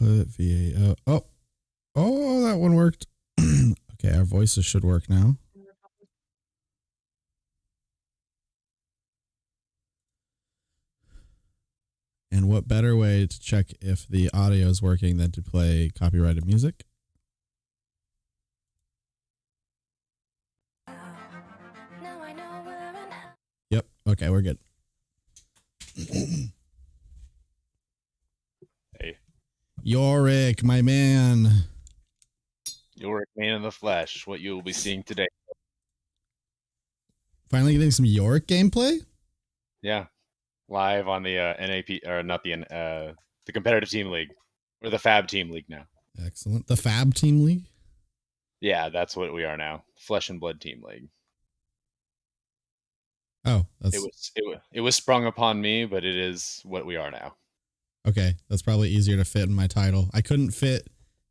Output VAO. Oh, that one worked. Okay, our voices should work now. And what better way to check if the audio is working than to play copyrighted music? Yep. Okay, we're good. Hey. Yorick, my man. Yorick, man in the flesh. What you will be seeing today. Finally getting some Yorick gameplay? Yeah. Live on the NAP, or not the competitive team league. Or the Fab team league now. Excellent. The Fab team league? Yeah, that's what we are now. Flesh and Blood team league. Oh, that's it was sprung upon me, but it is what we are now. okay. That's probably easier to fit in my title. I couldn't fit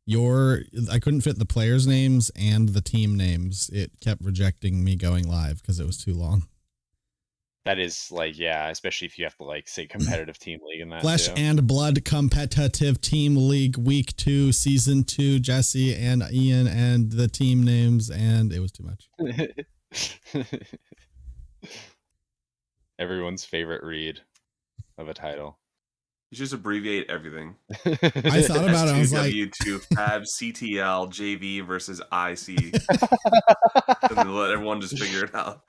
the players' names and the team names. It kept rejecting me going live because it was too long. That is like, yeah, especially if you have to like say competitive team league and that. Flesh too. and Blood competitive team league week 2 season 2 Jesse and Ian and the team names, and it was too much. Everyone's favorite read of a title. You just abbreviate everything. I thought about it. I was like, W2 Fab CTL JV versus IC. And then let everyone just figure it out.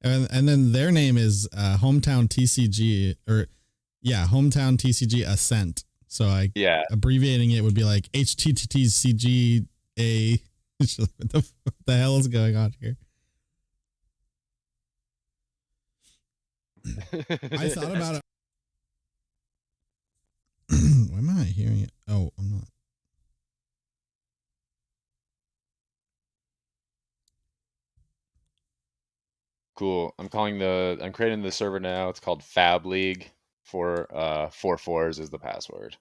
and then their name is Hometown TCG Hometown TCG Ascent. So abbreviating it would be like HTTCGA. What the hell is going on here? I thought about it. Why am I hearing it? Oh, I'm not. Cool. I'm creating the server now. It's called Fab League for 4-4s is the password.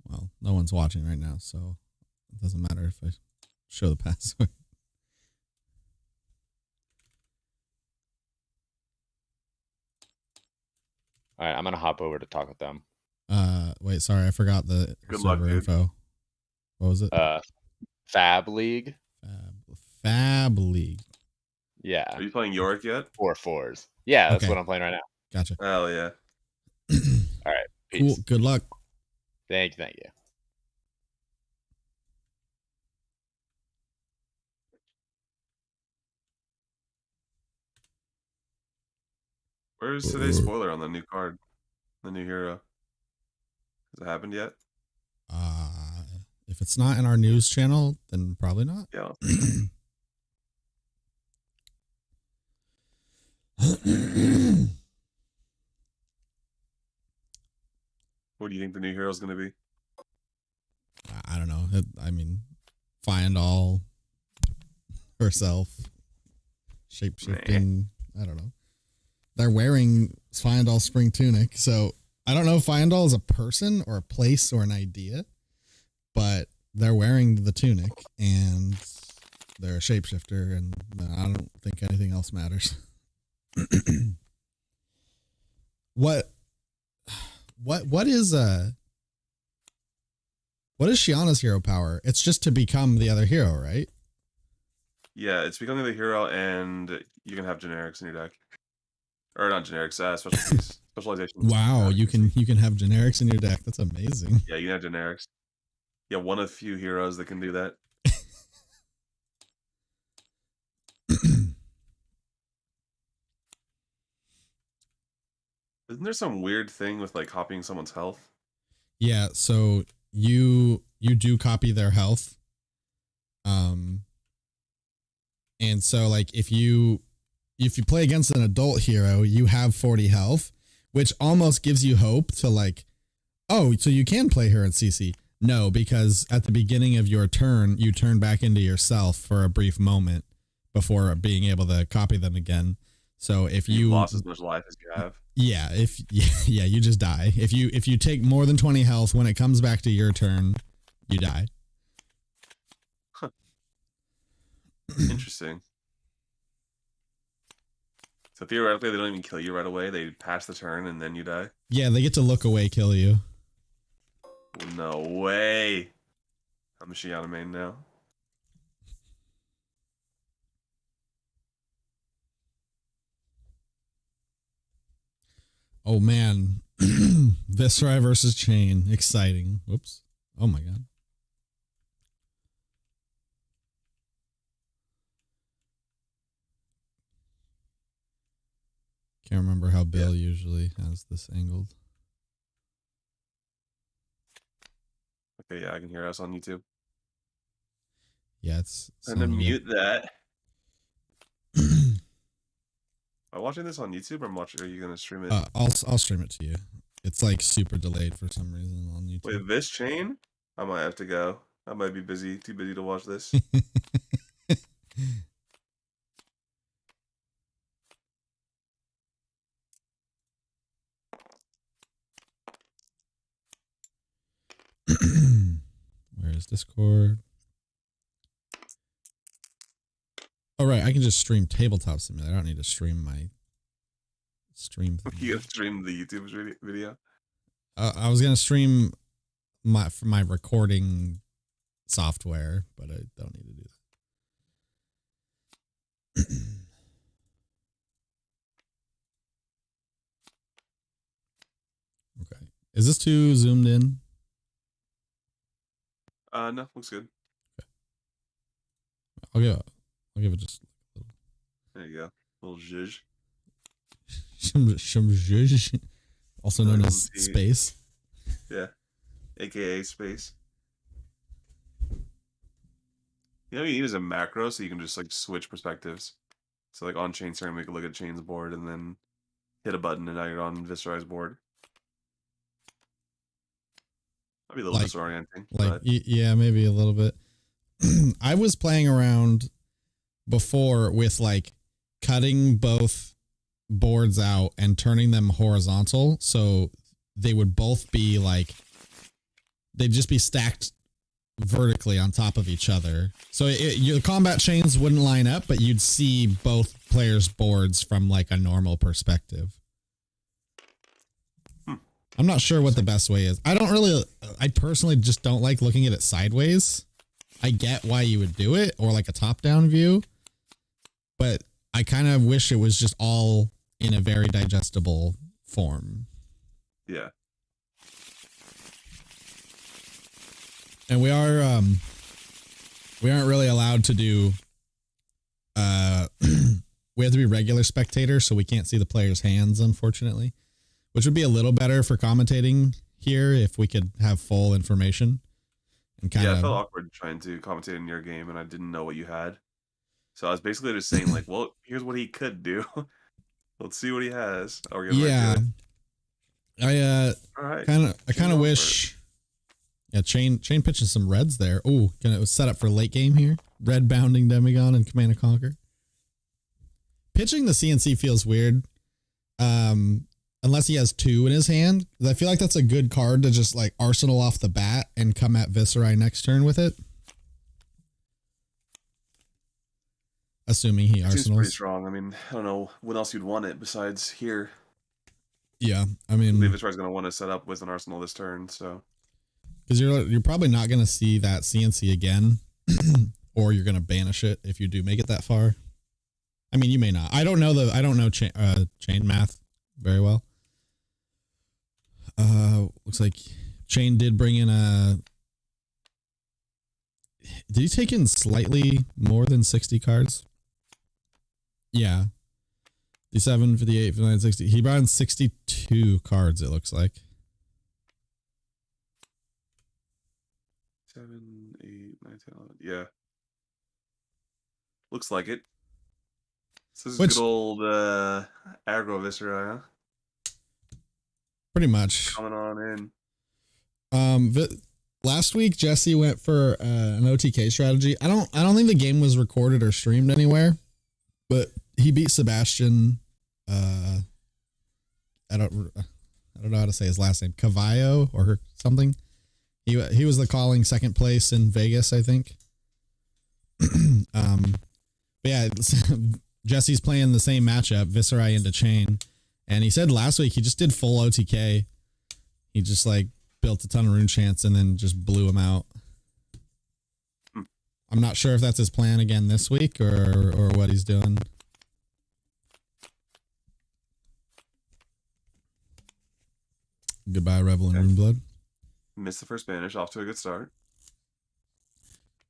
Well, no one's watching right now, so it doesn't matter if I show the password. All right, I'm gonna hop over to talk with them. Wait, sorry, I forgot the server info. What was it? Fab League. Fab League. Yeah. Are you playing Yorick yet? 4-4s. Yeah, that's what I'm playing right now. Gotcha. Hell yeah. All right. Peace. Cool. Good luck. Thank you. Where's today's spoiler on the new card? The new hero? Has it happened yet? If it's not in our news channel, then probably not. Yeah. What do you think the new hero is going to be? I don't know. I mean, Find-All herself, shape-shifting. I don't know. They're wearing Find-All spring tunic, so I don't know if Find-All is a person or a place or an idea, but they're wearing the tunic and they're a shapeshifter, and I don't think anything else matters. What is Shiana's hero power? It's just to become the other hero, right? Yeah, it's becoming the hero, and you can have generics in your deck. Or not generics, specialties. Specializations. Wow, you can have generics in your deck. That's amazing. Yeah, you can have generics. Yeah, one of few heroes that can do that. Isn't there some weird thing with like copying someone's health? Yeah, so you do copy their health. And so like if you play against an adult hero, you have 40 health, which almost gives you hope to like, oh, so you can play her in CC. No, because at the beginning of your turn, you turn back into yourself for a brief moment before being able to copy them again. So if you lost as much life as you have. Yeah, you just die. If you take more than 20 health, when it comes back to your turn, you die. Huh. Interesting. So theoretically, they don't even kill you right away. They pass the turn and then you die. Yeah, they get to look away, kill you. No way. I'm a Shiana main now. Oh man, Viscerai versus Chain, exciting. Whoops. Oh my god. Can't remember how Bill usually has this angled. Okay, yeah, I can hear us on YouTube. Yeah, it's. I'm gonna mute that. Am I watching this on YouTube or are you gonna stream it? I'll stream it to you. It's like super delayed for some reason on YouTube. Wait, this chain? I might have to go. I might be too busy to watch this. Where is Discord? Oh, right. I can just stream Tabletop Simulator. I don't need to stream my stream thing. You gotta stream the YouTube video? I was going to stream my recording software, but I don't need to do that. Okay. Is this too zoomed in? No, looks good. Okay. I'll give it just a little. There you go. A little zhuzh. Some zhuzh, also known as space. Yeah. AKA space. You know, you need is a macro so you can just like switch perspectives. So like on Chain's turn, we can look at Chain's board and then hit a button and now you're on Viscerai's board. Might be a little disorienting. Yeah, maybe a little bit. I was playing around before with like cutting both boards out and turning them horizontal, so they would both be like, they'd just be stacked vertically on top of each other. So your combat chains wouldn't line up, but you'd see both players' boards from like a normal perspective. I'm not sure what the best way is. I personally just don't like looking at it sideways. I get why you would do it, or like a top-down view, but I kind of wish it was just all in a very digestible form. Yeah. And we aren't really allowed to do, we have to be regular spectators, so we can't see the player's hands, unfortunately, which would be a little better for commentating here if we could have full information. And I felt awkward trying to commentate in your game and I didn't know what you had. So I was basically just saying like, well, here's what he could do. Let's see what he has. Yeah. I kind of wish. Yeah, Chain pitching some reds there. Oh, it was set up for late game here. Red bounding Demigon and Command and Conquer. Pitching the CNC feels weird. Unless he has 2 in his hand. I feel like that's a good card to just like arsenal off the bat and come at Viscerai next turn with it. Assuming he arsenals. Seems pretty strong. I mean, I don't know when else you'd want it besides here. Yeah, I mean, Viscerai's going to want to set up with an arsenal this turn, so. Because you're probably not going to see that CNC again, or you're going to banish it if you do make it that far. I mean, you may not. I don't know chain math very well. Looks like Chain did bring in did he take in slightly more than 60 cards? Yeah. 57, 58, 59, 60. He brought in 62 cards, it looks like. 7, 8, 9, 10, 11. Yeah. Looks like it. This is good old aggro Viscerai, huh? Pretty much. Coming on in. Last week Jesse went for an OTK strategy. I don't think the game was recorded or streamed anywhere, but he beat Sebastian. I don't know how to say his last name, Cavallo or something. He was the calling second place in Vegas, I think. But yeah, Jesse's playing the same matchup, Viserai into Chain, and he said last week he just did full OTK. He just like built a ton of rune chants and then just blew them out. I'm not sure if that's his plan again this week or what he's doing. Goodbye, Revel and Runeblood. Missed the first banish, off to a good start.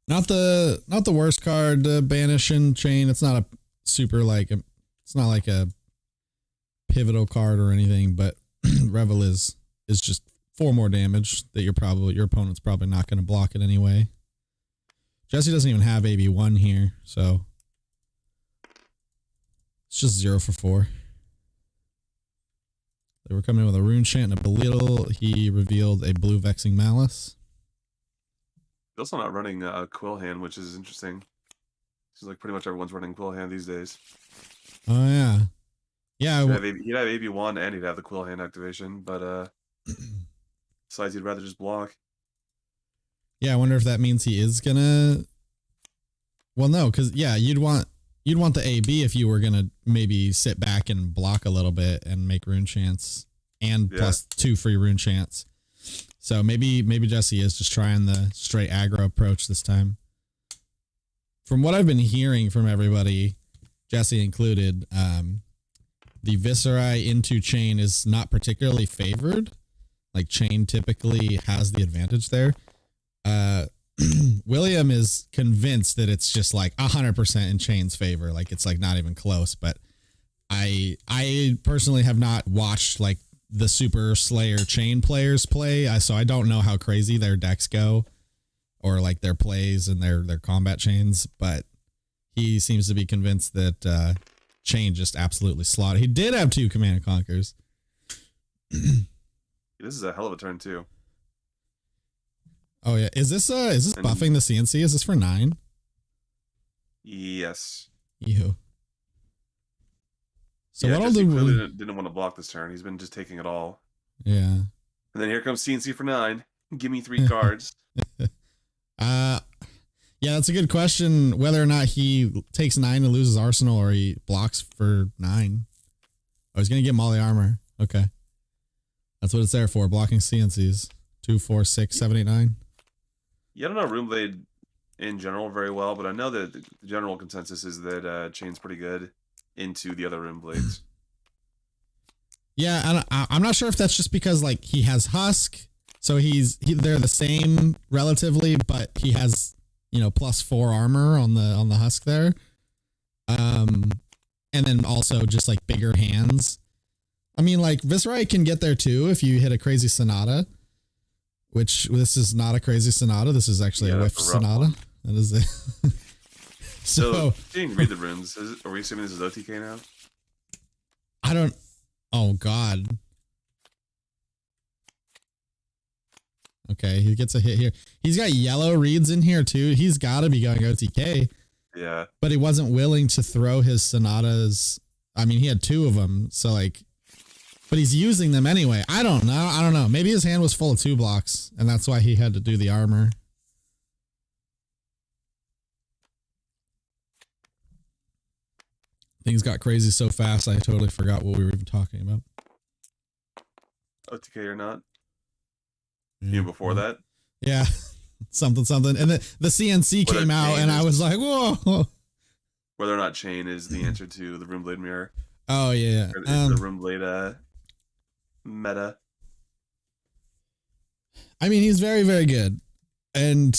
Not the worst card to banish in Chain. It's not a super it's not like a pivotal card or anything, but Revel is just 4 more damage that your opponent's probably not going to block it anyway. Jesse doesn't even have AB1 here, so it's just 0 for 4. They were coming in with a rune chant and a belittle. He revealed a blue vexing malice. He's also not running Quill Hand, which is interesting. Seems like pretty much everyone's running Quill Hand these days. Oh yeah, yeah. He'd have AB1 and he'd have the Quill Hand activation, but besides, he'd rather just block. Yeah, I wonder if that means he is gonna. Well, no, because yeah, you'd want the AB if you were gonna maybe sit back and block a little bit and make rune chants and plus 2 free rune chants. So maybe Jesse is just trying the straight aggro approach this time. From what I've been hearing from everybody, Jesse included, the Viserai into Chain is not particularly favored. Like Chain typically has the advantage there. William is convinced that it's just like 100% in Chain's favor. Like it's like not even close, but I personally have not watched like the Super Slayer Chain players play. So I don't know how crazy their decks go or like their plays and their combat chains, but he seems to be convinced that Chain just absolutely slaughtered. He did have 2 Command and Conquers. This is a hell of a turn too. Oh yeah, is this buffing the CNC? Is this for 9? Yes. Ew. So yeah, what I'll do? Clearly didn't want to block this turn. He's been just taking it all. Yeah. And then here comes CNC for 9. Give me 3 cards. Yeah, that's a good question. Whether or not he takes 9 and loses Arsenal, or he blocks for 9. Oh, he's gonna get Molly Armor. Okay, that's what it's there for. Blocking CNCs. 2, 4, 6, 7, 8, 9. Yeah, I don't know Runeblade in general very well, but I know that the general consensus is that Chain's pretty good into the other Runeblades. Yeah, I'm not sure if that's just because like he has Husk, so they're the same relatively, but he has +4 armor on the Husk there, and then also just like bigger hands. I mean, like Viserai can get there too if you hit a crazy Sonata. Which this is not a crazy Sonata. This is actually a whiff Sonata. One. That is it. So you didn't read the runes. Are we assuming this is OTK now? I don't. Oh God. Okay, he gets a hit here. He's got yellow reeds in here too. He's got to be going OTK. Yeah. But he wasn't willing to throw his Sonatas. I mean, he had 2 of them, so like. But he's using them anyway. I don't know. Maybe his hand was full of 2 blocks, and that's why he had to do the armor. Things got crazy so fast, I totally forgot what we were even talking about. OTK or not? Yeah. Even before that? Yeah. something. And the CNC came out, and I was like, whoa. Whether or not Chain is the answer to the Runeblade Mirror. Oh, yeah. Or the Runeblade meta. I mean, he's very, very good. And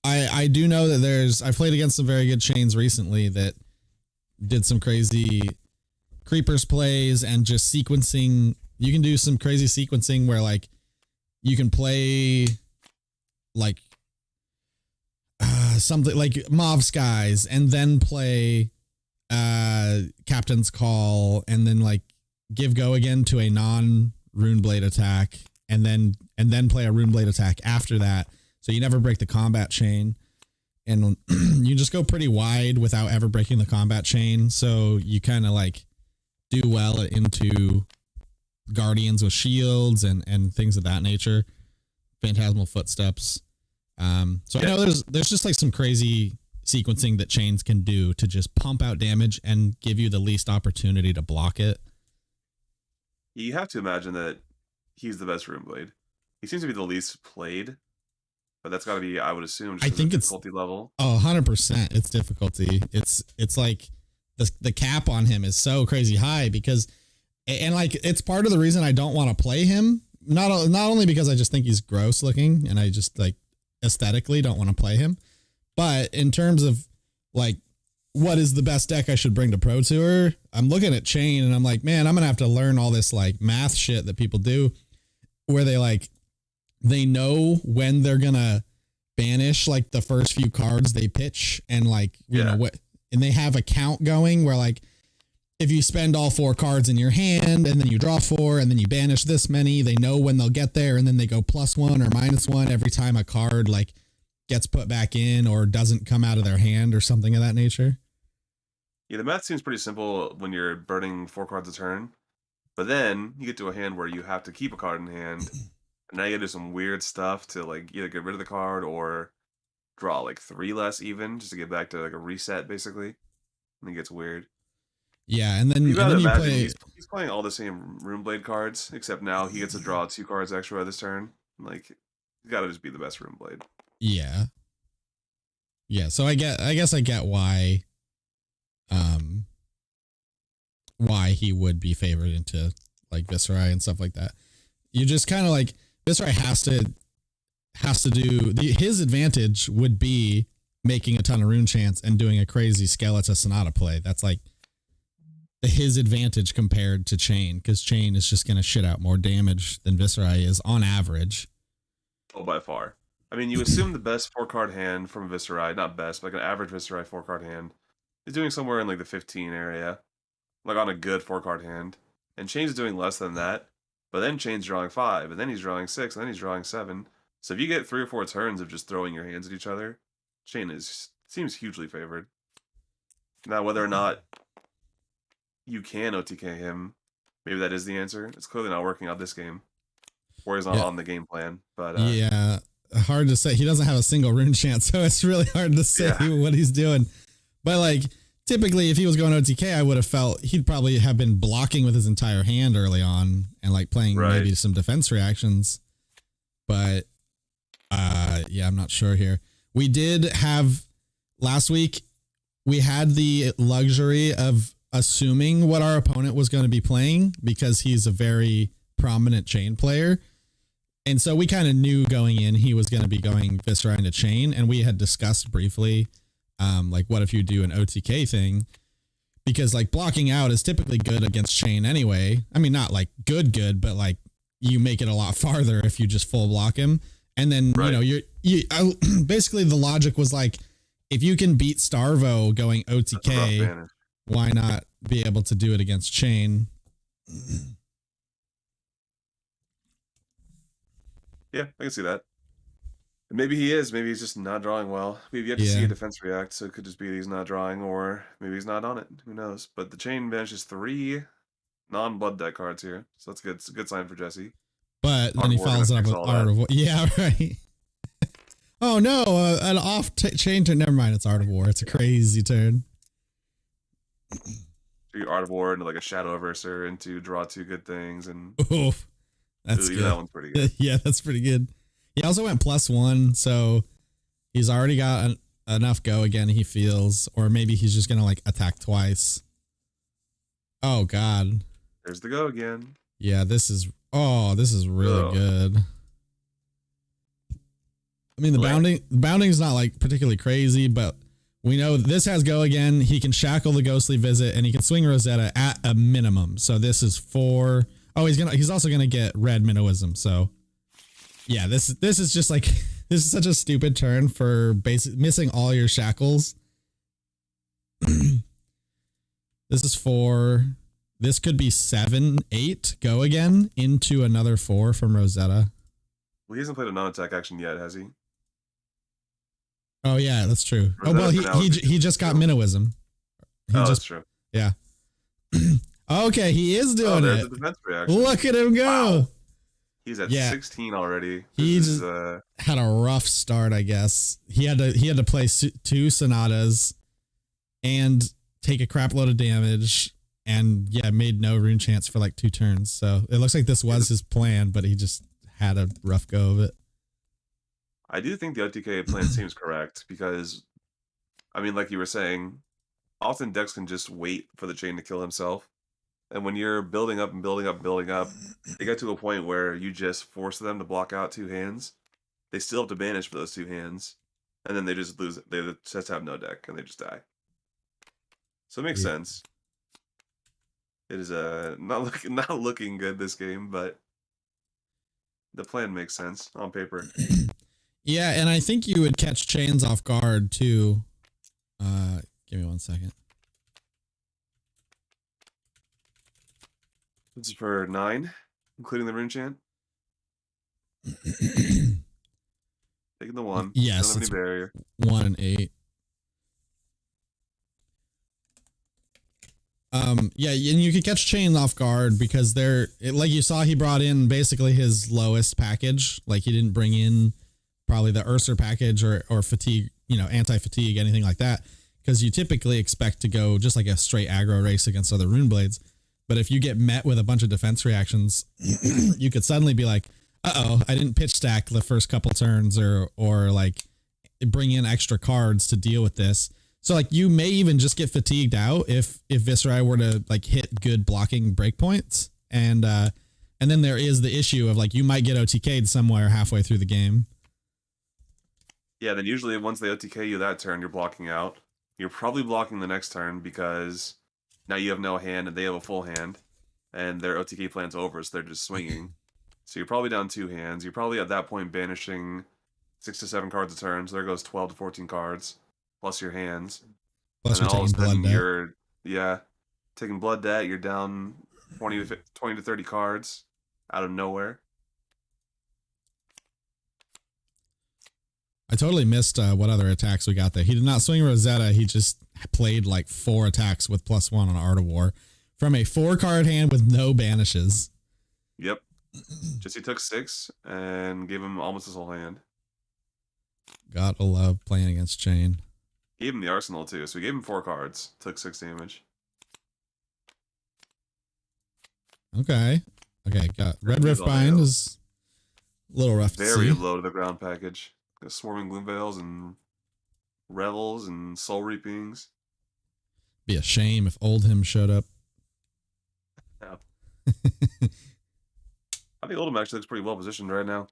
I do know that I've played against some very good chains recently that did some crazy creepers plays and just sequencing. You can do some crazy sequencing where like you can play like something like Mauve Skies and then play Captain's Call and then like give go again to a non Runeblade attack and then play a Runeblade attack after that. So you never break the combat chain and you just go pretty wide without ever breaking the combat chain. So you kind of like do well into Guardians with shields and things of that nature. Phantasmal Footsteps. So I know there's just like some crazy sequencing that chains can do to just pump out damage and give you the least opportunity to block it. You have to imagine that he's the best Rune Blade. He seems to be the least played, but that's got to be, I would assume, just I think it's difficulty level. Oh, 100%. It's difficulty. It's like the cap on him is so crazy high because, and like, it's part of the reason I don't want to play him. Not only because I just think he's gross looking and I just like aesthetically don't want to play him, but in terms of like, what is the best deck I should bring to Pro Tour? I'm looking at Chain and I'm like, man, I'm going to have to learn all this like math shit that people do where they know when they're going to banish like the first few cards they pitch and like, you know what, and they have a count going where like, if you spend all 4 cards in your hand and then you draw 4 and then you banish this many, they know when they'll get there and then they go +1 or -1 every time a card like gets put back in or doesn't come out of their hand or something of that nature. Yeah, the math seems pretty simple when you're burning 4 cards a turn, but then you get to a hand where you have to keep a card in hand, and now you gotta do some weird stuff to like either get rid of the card or draw like 3 less even, just to get back to like a reset basically. And it gets weird. Yeah, and then you play. He's playing all the same Runeblade cards, except now he gets to draw 2 cards extra this turn. Like, he's got to just be the best Runeblade. Yeah. Yeah, so I guess I get why he would be favored into like Viserai and stuff like that. You just kind of like Viserai has to do his advantage would be making a ton of rune chants and doing a crazy Skeleton Sonata play. That's like his advantage compared to Chain, because Chain is just going to shit out more damage than Viserai is on average. Oh, by far. I mean, you assume the best 4-card hand from Viserai, not best, but like an average Viserai 4-card hand, is doing somewhere in like the 15 area, like on a good 4-card hand. And Chain's doing less than that, but then Chain's drawing 5, and then he's drawing 6, and then he's drawing 7. So if you get 3 or 4 turns of just throwing your hands at each other, Chain seems hugely favored. Now, whether or not you can OTK him, maybe that is the answer. It's clearly not working out this game, or he's not on the game plan. But yeah, hard to say. He doesn't have a single rune chant, so it's really hard to say what he's doing. But like typically, if he was going OTK, I would have felt he'd probably have been blocking with his entire hand early on and like playing maybe some defense reactions. But yeah, I'm not sure here. We did have last week. We had the luxury of assuming what our opponent was going to be playing because he's a very prominent Chain player. And so we kind of knew going in he was going to be going Viserai into Chain, and we had discussed briefly like what if you do an OTK thing, because like blocking out is typically good against Chain anyway. I mean, not like good, but like you make it a lot farther if you just full block him. And then, you know, basically the logic was like, if you can beat Starvo going OTK, why not be able to do it against Chain? Yeah, I can see that. Maybe he is. Maybe he's just not drawing well. We've yet to see a defense react, so it could just be he's not drawing, or maybe he's not on it. Who knows? But the Chain banishes 3 non-blood deck cards here, so that's good. It's a good sign for Jesse. But then he follows up with Art of War. Yeah, right. Oh no, an off chain turn. Never mind, it's Art of War. It's a crazy turn. Art of War into like a Shadow Averser into draw 2 good things, and that's good. That one's pretty good. Yeah, that's pretty good. He also went +1, so he's already got enough go again. He feels, or maybe he's just gonna like attack twice. Oh God. There's the go again. Yeah, this is really good. I mean, the bounding's not like particularly crazy, but we know this has go again. He can shackle the Ghostly Visit, and he can swing Rosetta at a minimum. So this is 4. Oh, he's also gonna get red Minnowism. So yeah, this is just like this is such a stupid turn for missing all your shackles. This is 4. This could be 7, 8. Go again into another 4 from Rosetta. Well, he hasn't played a non-attack action yet, has he? Oh yeah, that's true. Rosetta, oh well, he just got Minnowism. That's true. Yeah. Okay, he is doing it. The defense reaction. Look at him go. Wow. He's at Yeah. 16 already. He This just is had a rough start, I guess. He had to play two sonatas and take a crap load of damage, and yeah, made no rune chance for like 2 turns. So it looks like this was his plan, but he just had a rough go of it. I do think the OTK plan seems correct because, I mean, like you were saying, often decks can just wait for the chain to kill himself. And when you're building up and building up and building up, they get to a point where you just force them to block out 2 hands. They still have to banish for those 2 hands. And then they just lose. They just have no deck and they just die. So it makes sense. It is not looking good this game, but the plan makes sense on paper. Yeah, and I think you would catch chains off guard too. Give me 1 second. This is for 9, including the rune chant. Taking the 1. Yes, Don't have any barrier. 1 and 8. Yeah, and you could catch chains off guard because like you saw, he brought in basically his lowest package. Like he didn't bring in probably the Ursa package or fatigue, anti-fatigue, anything like that. Because you typically expect to go just like a straight aggro race against other rune blades. But if you get met with a bunch of defense reactions, you could suddenly be like, uh-oh, I didn't pitch stack the first couple turns or like bring in extra cards to deal with this. So like you may even just get fatigued out if Viserai were to like hit good blocking breakpoints. And then there is the issue of like you might get OTK'd somewhere halfway through the game. Yeah, then usually once they OTK you that turn, you're blocking out. You're probably blocking the next turn because now you have no hand and they have a full hand. And their OTK plan's over, so they're just swinging. So you're probably down 2 hands. You're probably at that point banishing 6 to 7 cards a turn. So there goes 12 to 14 cards, plus your hands. Plus and you're taking blood debt. You're taking blood debt. You're down 20 to 30 cards out of nowhere. I totally missed what other attacks we got there. He did not swing Rosetta. He just played like 4 attacks with +1 on Art of War from a 4-card hand with no banishes. Yep. Just he took 6 and gave him almost his whole hand. Gotta love playing against Chain. Gave him the arsenal too, so we gave him 4 cards. Took 6 damage. Okay. Got Red Riftbind is a little rough to see. Very low to the ground package. Got Swarming Gloomveils and Revels and Soul Reapings. Be a shame if Oldhim showed up. Yeah. I think Oldhim actually looks pretty well positioned right now.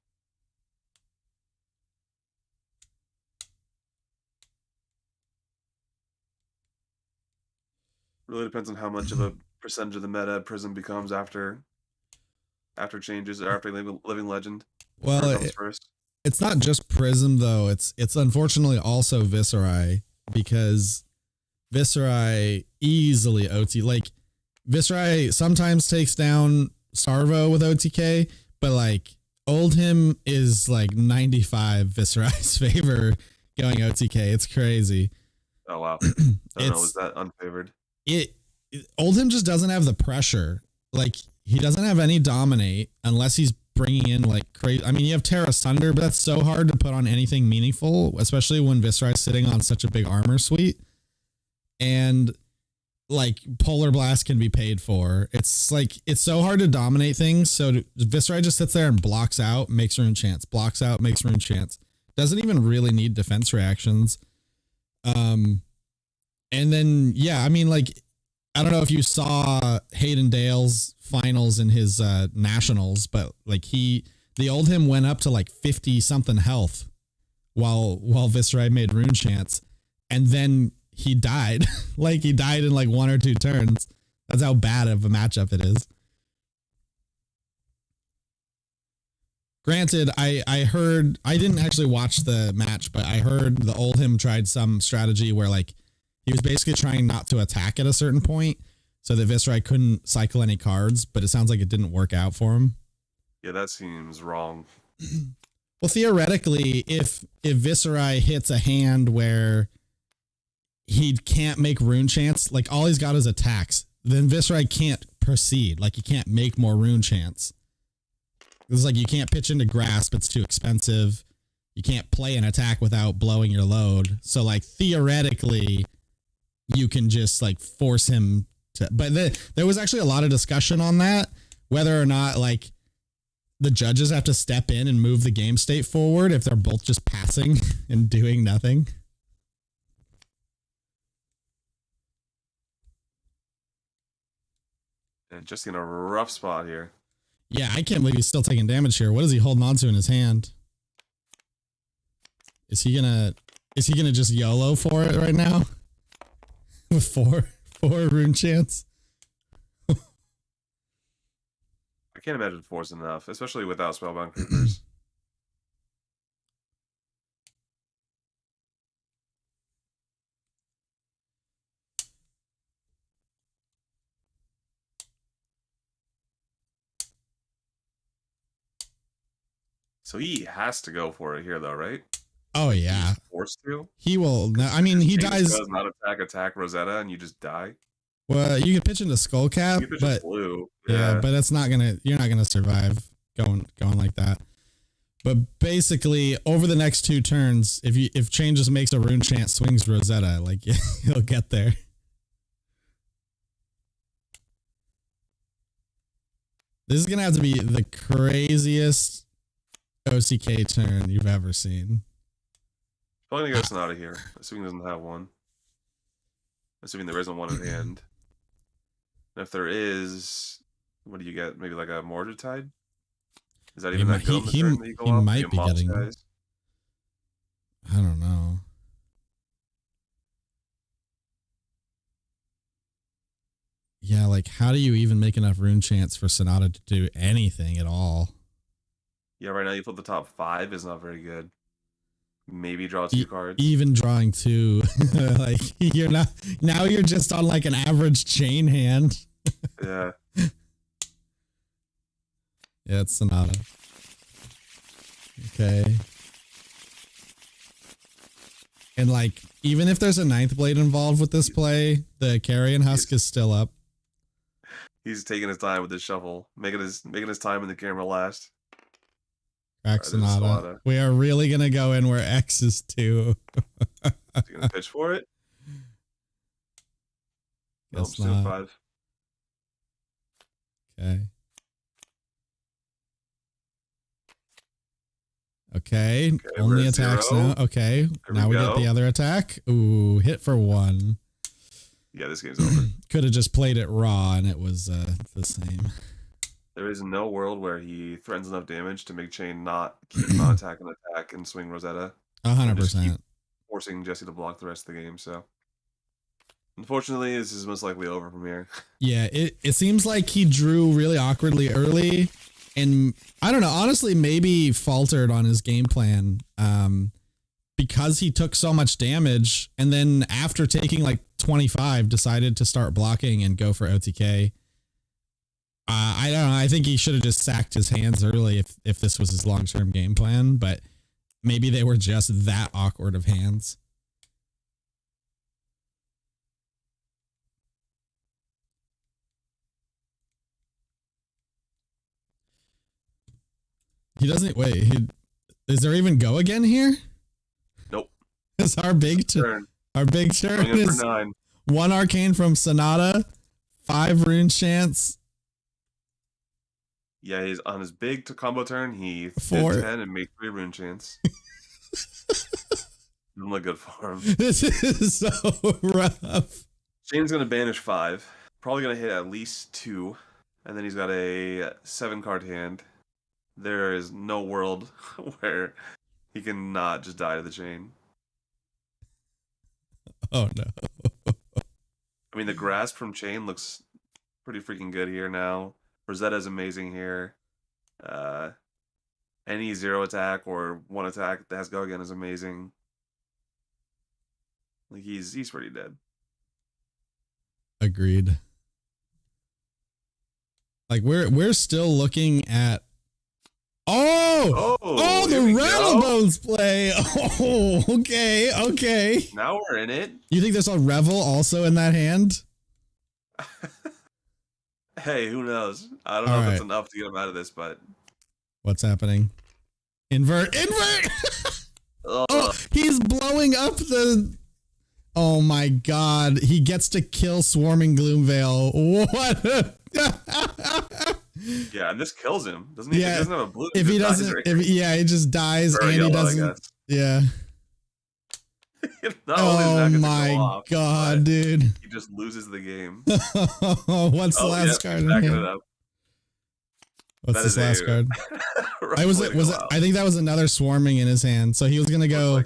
Really depends on how much of a percentage of the meta Prism becomes after changes or after Living Legend. Well, it's not just Prism though. It's unfortunately also Viserai because Viserai easily OT. Like Viserai sometimes takes down Starvo with OTK, but like Oldhim is like 95 Viserai's favor going OTK. It's crazy. Oh wow! I don't know. Is that unfavored? Oldhim just doesn't have the pressure. Like he doesn't have any dominate unless he's bringing in like crazy. I mean, you have Terra Sunder, but that's so hard to put on anything meaningful, especially when Viserai's sitting on such a big armor suite. And like Polar Blast can be paid for. It's like it's so hard to dominate things. So Viserai just sits there and blocks out, makes rune chance, blocks out, makes rune chance. Doesn't even really need defense reactions. And then, yeah, I mean, like, I don't know if you saw Hayden Dale's finals in his nationals, but like the Oldhim went up to like 50 something health while Viserai made rune chance, and then he died. Like he died in like 1 or 2 turns. That's how bad of a matchup it is. Granted, I heard, I didn't actually watch the match, but I heard the Oldhim tried some strategy where like he was basically trying not to attack at a certain point so that Viserai couldn't cycle any cards, but it sounds like it didn't work out for him. Yeah, that seems wrong. Well, theoretically, if Viserai hits a hand where he can't make rune chance, like all he's got is attacks, then Viserai can't proceed. Like he can't make more rune chance. It's like you can't pitch into Grasp. It's too expensive. You can't play an attack without blowing your load. So like theoretically, you can just like force him to. But there was actually a lot of discussion on that, whether or not like the judges have to step in and move the game state forward if they're both just passing and doing nothing. And just in a rough spot here. Yeah, I can't believe he's still taking damage here. What is he holding on to in his hand? Is he gonna just YOLO for it right now? With four rune chance? I can't imagine 4's enough, especially without Spellbound Creepers. So he has to go for it here, though, right? Oh yeah, He's forced to. he will. I mean, he dies. Does not attack Rosetta, and you just die. Well, you can pitch into Skullcap, but blue. Yeah, but it's not gonna. You're not gonna survive going like that. But basically, over the next 2 turns, if Chain just makes a rune chant, swings Rosetta, like he'll get there. This is gonna have to be the craziest OCK turn you've ever seen. Probably gonna go Sonata here, assuming he doesn't have one. Assuming there isn't one in hand. And if there is, what do you get? Maybe like a Mortar Tide? Is that even that good on the turn that you go he off? might be getting. Guys? I don't know. Yeah, like how do you even make enough rune chants for Sonata to do anything at all? Yeah, right now you flip the top 5 is not very good. Maybe draw 2 cards. Even drawing 2, like you're not. Now you're just on like an average Chain hand. Yeah. Yeah, it's Sonata. Okay. And like, even if there's a 9th blade involved with this play, the Carrion Husk is still up. He's taking his time with his shuffle, making his time in the camera last. Crack Sonata. We are really gonna go in where X is 2. Is he gonna pitch for it? Nope, still 5. Okay. Okay. Only attacks 0. Now. Okay. Now we get the other attack. Ooh, hit for 1. Yeah, this game's over. Could have just played it raw and it was the same. There is no world where he threatens enough damage to make Chain not keep on attack and swing Rosetta. 100%. Forcing Jesse to block the rest of the game, so. Unfortunately, this is most likely over from here. Yeah, it seems like he drew really awkwardly early. And I don't know, honestly, maybe faltered on his game plan because he took so much damage. And then after taking like 25, decided to start blocking and go for OTK. I don't know. I think he should have just sacked his hands early if this was his long-term game plan. But maybe they were just that awkward of hands. He doesn't wait. Is there even go again here? Nope. It's our big turn. Our big turn is 9. 1 arcane from Sonata, 5 rune chants. Yeah, he's on his big combo turn. He 4 did 10 and made 3 rune chants. Doesn't look good for him. This is so rough. Shane's gonna banish 5. Probably gonna hit at least 2, and then he's got a 7-card hand. There is no world where he can not just die to the Chain. Oh no. I mean, the grasp from Chain looks pretty freaking good here now. Rosetta's amazing here. Any 0 attack or 1 attack that has go again is amazing. Like he's pretty dead. Agreed. Like we're still looking at the Rattlebones play. Oh, okay. Now we're in it. You think there's a Revel also in that hand? Hey, who knows? I don't know if it's enough to get him out of this, but What's happening? Invert. Oh, he's blowing up the... Oh my god. He gets to kill Swarming Gloomveil. What? Yeah, and this kills him. Doesn't he? Yeah. He doesn't have a blue. If he doesn't... he just dies Or and yellow, he doesn't... Yeah. Oh my god, dude. He just loses the game. What's the last card in hand? What's this last card? I think that was another swarming in his hand. So he was gonna go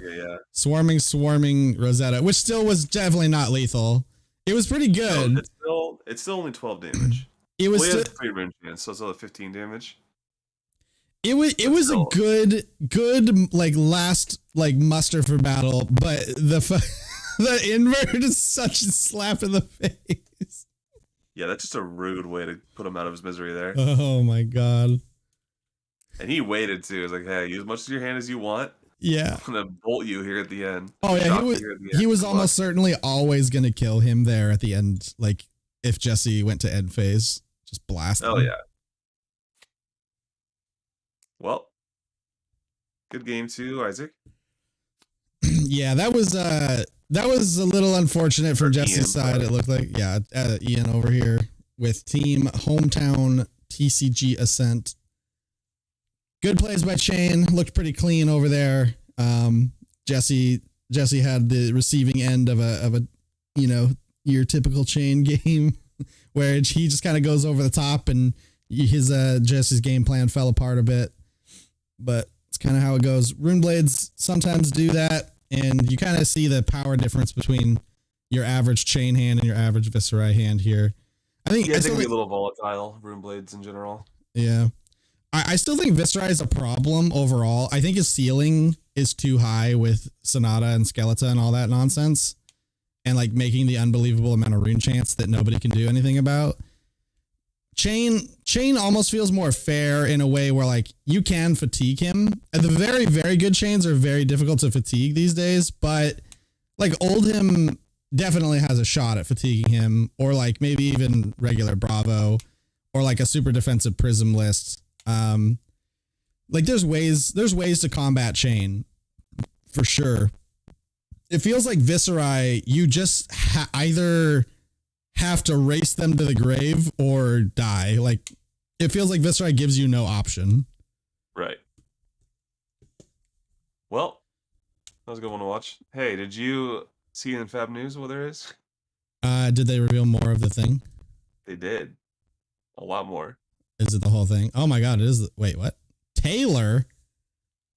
swarming Rosetta, which still was definitely not lethal. It was pretty good. No, it's still only 12 damage. It was still 3 range chance, so it's still 15 damage. It was a good like last like muster for battle, but the invert is such a slap in the face. Yeah, that's just a rude way to put him out of his misery there. Oh my god. And he waited too. He was like, hey, use as much of your hand as you want. Yeah. I'm gonna bolt you here at the end. Oh yeah, he was almost certainly always gonna kill him there at the end, like if Jesse went to end phase. Just blast him. Oh yeah. Well, good game too, Isaac. Yeah, that was a little unfortunate from Jesse's side. It looked like, yeah, Ian over here with Team Hometown TCG Ascent. Good plays by Chain, looked pretty clean over there. Jesse had the receiving end of a your typical Chain game where he just kind of goes over the top and his Jesse's game plan fell apart a bit. But it's kind of how it goes. Rune Blades sometimes do that, and you kind of see the power difference between your average Chain hand and your average Viserai hand here. I think they can be a little volatile, Rune Blades in general. Yeah. I still think Viserai is a problem overall. I think his ceiling is too high with Sonata and Skeleton and all that nonsense, and like making the unbelievable amount of rune chance that nobody can do anything about. Chain almost feels more fair in a way where like you can fatigue him. The very, very good chains are very difficult to fatigue these days, but like Oldhim definitely has a shot at fatiguing him, or like maybe even regular Bravo, or like a super defensive Prism list. Like there's ways to combat Chain for sure. It feels like Viserai, you just either have to race them to the grave or die. Like it feels like Viserai gives you no option. Right. Well, that was a good one to watch. Hey, did you see in Fab News what there is? Did they reveal more of the thing? They did. A lot more. Is it the whole thing? Oh my god, it is. Wait, what? Taylor?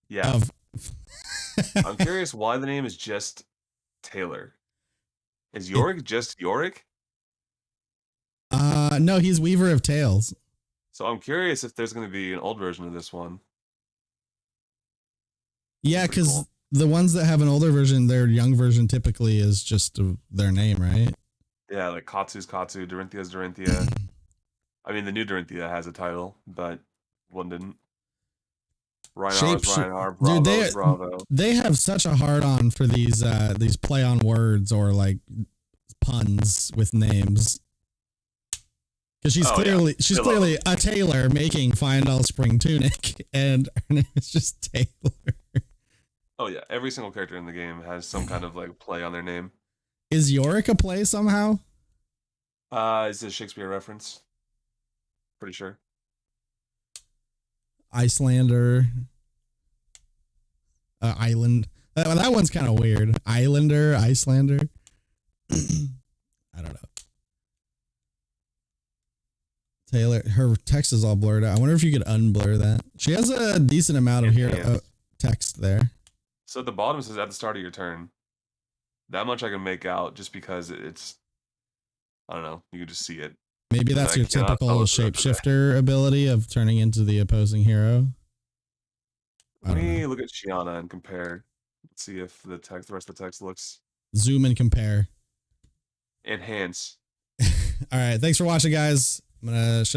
Yeah. I'm curious why the name is just Taylor. Is Yorick just Yorick? No, he's Weaver of Tales. So I'm curious if there's going to be an old version of this one. Yeah, because the ones that have an older version, their young version typically is just their name, right? Yeah, like Katsu's Katsu, Dorinthia's Dorinthia. I mean, the new Dorinthia has a title, but one didn't. Reinhar's Reinhar, Bravo, dude, Bravo. They have such a hard on for these play on words or like puns with names. Because she's clearly a tailor making Fyendal Spring Tunic, and her name is just Taylor. Oh yeah, every single character in the game has some kind of like play on their name. Is Yorick a play somehow? Is it a Shakespeare reference? Pretty sure. Icelander. Island. That one's kind of weird. Islander, Icelander. I don't know. Taylor, her text is all blurred out. I wonder if you could unblur that. She has a decent amount of text there. So at the bottom it says at the start of your turn. That much I can make out just because it's, I don't know, you can just see it. Maybe that's your typical shapeshifter ability of turning into the opposing hero. Let me look at Shiana and compare. Let's see if the rest of the text looks. Zoom and compare. Enhance. All right. Thanks for watching, guys. I'm going to